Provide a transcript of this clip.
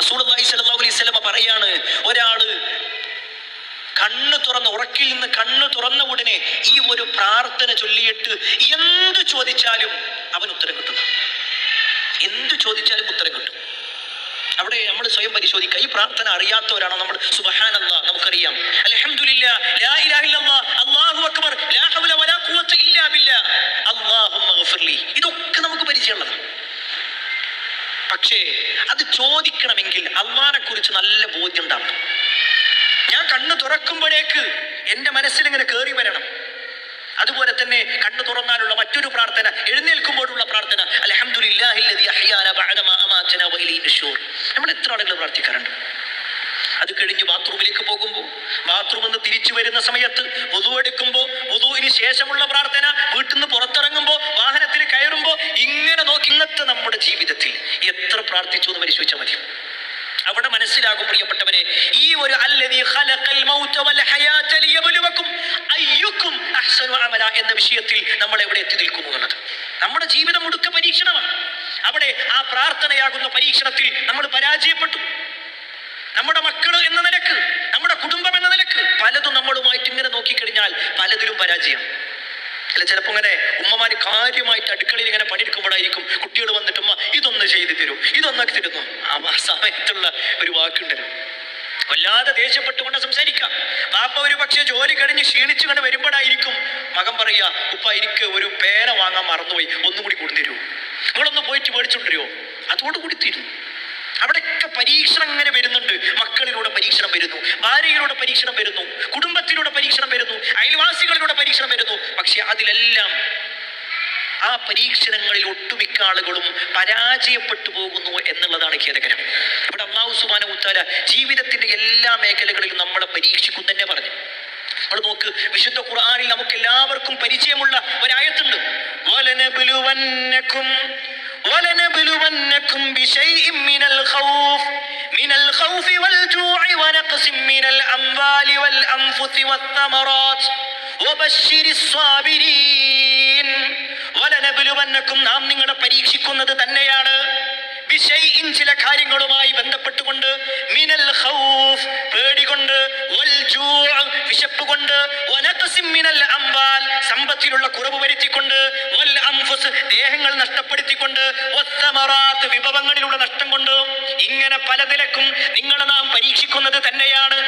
റസൂലുള്ളാഹി സ്വല്ലല്ലാഹു അലൈഹി വസല്ലം പറയാണ്, ഒരാള് ഉറക്കിൽ നിന്ന് കണ്ണ് തുറന്ന ഉടനെ ഈ ഒരു പ്രാർത്ഥന ചൊല്ലിയിട്ട് എന്ത് ചോദിച്ചാലും അവൻ ഉത്തരം കിട്ടും. എന്ത് ചോദിച്ചാലും ഉത്തരം കിട്ടും. അവിടെ നമ്മൾ സ്വയം പരിശോധിക്കുക. ഈ പ്രാർത്ഥന അറിയാത്തവരാണോ നമ്മൾ? സുബ്ഹാനല്ലാഹ് നമുക്കറിയാം, അൽഹംദുലില്ലാഹ്, ലാ ഇലാഹ ഇല്ലല്ലാഹ്, അല്ലാഹു അക്ബർ, ലാ ഹൗല വലാ ഖുവത ഇല്ലാ ബില്ലാഹ്, അല്ലാഹുമ്മ ഗഫിർലി, ഇതൊക്കെ നമുക്ക് പരിചയമുള്ളതാണ്. പക്ഷേ അത് ചോദിക്കണമെങ്കിൽ അല്ലാഹനെ കുറിച്ച് നല്ല ബോധ്യം ഉണ്ടാവണം. ഞാൻ കണ്ണ് തുറക്കുമ്പോഴേക്ക് എൻ്റെ മനസ്സിൽ ഇങ്ങനെ കയറി വരണം. അതുപോലെ തന്നെ കണ്ണു തുറന്നാലുള്ള മറ്റൊരു പ്രാർത്ഥന, എഴുന്നേൽക്കുമ്പോഴുള്ള പ്രാർത്ഥന, അൽഹംദുലില്ലാഹില്ലദീ അഹ്യാനാ ബഅദമാ അമാതനാ വഇലൈഹി നുശൂർ. നമ്മൾ എത്ര ആളുകൾ പ്രാർത്ഥിക്കാറുണ്ട്? അത് കഴിഞ്ഞ് ബാത്റൂമിലേക്ക് പോകുമ്പോൾ, ബാത്റൂമിൽ നിന്ന് തിരിച്ചു വരുന്ന സമയത്ത്, വുദു എടുക്കുമ്പോൾ, വുദുവിന് ശേഷമുള്ള പ്രാർത്ഥന, വീട്ടിൽ നിന്ന് പുറത്തിറങ്ങുമ്പോൾ, വാഹനത്തിൽ കയറുമ്പോൾ, ഇങ്ങനെ നോക്കി ഇന്നത്തെ നമ്മുടെ ജീവിതത്തിൽ എത്ര പ്രാർത്ഥിച്ചു എന്ന് പരിശോധിച്ചാൽ മതി. അവിടെ മനസ്സിലാകും പ്രിയപ്പെട്ടവരെ, ഈ ഒരു അല്ലദീ ഖലഖൽ മൗത വൽ ഹയാത ലിയബ്ലുവകും അയ്യുക്കും അഹ്സനു അമല എന്ന വിഷയത്തിൽ നമ്മൾ എവിടെ എത്തി നിൽക്കുന്നു എന്നുള്ളത്. നമ്മുടെ ജീവിതം മുഴുക്ക പരീക്ഷണമാണ്. അവിടെ ആ പ്രാർത്ഥനയാകുന്ന പരീക്ഷണത്തിൽ നമ്മൾ പരാജയപ്പെട്ടു. നമ്മുടെ മക്കള് എന്ന നിലക്ക്, നമ്മുടെ കുടുംബം എന്ന നിലക്ക് പലതും നമ്മളുമായിട്ട് ഇങ്ങനെ നോക്കിക്കഴിഞ്ഞാൽ പലതിലും പരാജയം. അല്ല, ചിലപ്പോൾ ഇങ്ങനെ ഉമ്മമാര് കാര്യമായിട്ട് അടുക്കളയിൽ ഇങ്ങനെ പണിയെടുക്കുമ്പോഴായിരിക്കും കുട്ടികൾ വന്നിട്ട് ഉമ്മ ഇതൊന്ന് ചെയ്തു തരൂ, ഇതൊന്നൊക്കെ തരുന്നു. ആ സമയത്തുള്ള ഒരു വാക്കുണ്ടല്ലോ, വല്ലാതെ ദേഷ്യപ്പെട്ടുകൊണ്ട് സംസാരിക്കാം. ബാപ്പ ഒരു പക്ഷേ ജോലി കഴിഞ്ഞ് ക്ഷീണിച്ചു കൊണ്ട് വരുമ്പോഴായിരിക്കും മകൻ പറയാ, ഉപ്പ എനിക്ക് ഒരു പേന വാങ്ങാൻ മറന്നുപോയി, ഒന്നും കൂടി കൊണ്ടുതരുമോ, നിങ്ങളൊന്ന് പോയിട്ട് മേടിച്ചുകൊണ്ടുവരുമോ, അതോടുകൂടി തീരുന്നു. അവിടെയൊക്കെ പരീക്ഷണം ഇങ്ങനെ വരുന്നുണ്ട്. മക്കളിലൂടെ പരീക്ഷണം വരുന്നു, ഭാര്യയിലൂടെ പരീക്ഷണം വരുന്നു, കുടുംബത്തിലൂടെ പരീക്ഷണം വരുന്നു, അയൽവാസികളിലൂടെ പരീക്ഷണം വരുന്നു. പക്ഷെ അതിലെല്ലാം ആ പരീക്ഷണങ്ങളിൽ ഒട്ടുമിക്ക ആളുകളും പരാജയപ്പെട്ടു പോകുന്നു എന്നുള്ളതാണ് ഖേദകരം. ഇവിടെ അല്ലാഹു സുബ്ഹാനഹു വ തആല ജീവിതത്തിന്റെ എല്ലാ മേഖലകളിലും നമ്മളെ പരീക്ഷിക്കും തന്നെ പറഞ്ഞു. നമ്മൾ നോക്ക്, വിശുദ്ധ ഖുർആനിൽ നമുക്ക് എല്ലാവർക്കും പരിചയമുള്ള ഒരായത്തുണ്ട്, وَلَنَبْلُوَنَّكُمْ بِشَيْءٍ مِنَ الْخَوْفِ وَالْجُوعِ وَنَقْصٍ مِنَ الْأَمْوَالِ وَالْأَنْفُسِ وَالثَّمَرَاتِ وَبَشِّرِ الصَّابِرِينَ. വലനബുലുവന്നക്കും, നാം നിങ്ങളെ പരീക്ഷിക്കുന്നത് തന്നെയാണ്, ബിശൈഇൻ, ചില കാര്യങ്ങളുമായി ബന്ധപ്പെട്ടുകൊണ്ട്, മിനൽ ഖൗഫ്, പേടികൊണ്ട്, വൽ ജൂഅ്, വിശപ്പ് കൊണ്ട്, വനഖസിൻ മിനൽ അംവാൽ, സമ്പത്തിലുള്ള കുറവ് വരുത്തിക്കൊണ്ട്, വൽ അൻഫുസ്, ദേഹങ്ങൾ നഷ്ടപ്പെടുത്തിക്കൊണ്ട്, വസ്സമറാത്ത്, വിഭവങ്ങളിലുള്ള നഷ്ടം കൊണ്ട്, ഇങ്ങനെ പല നിലക്കും നിങ്ങളെ നാം പരീക്ഷിക്കുന്നത് തന്നെയാണ്.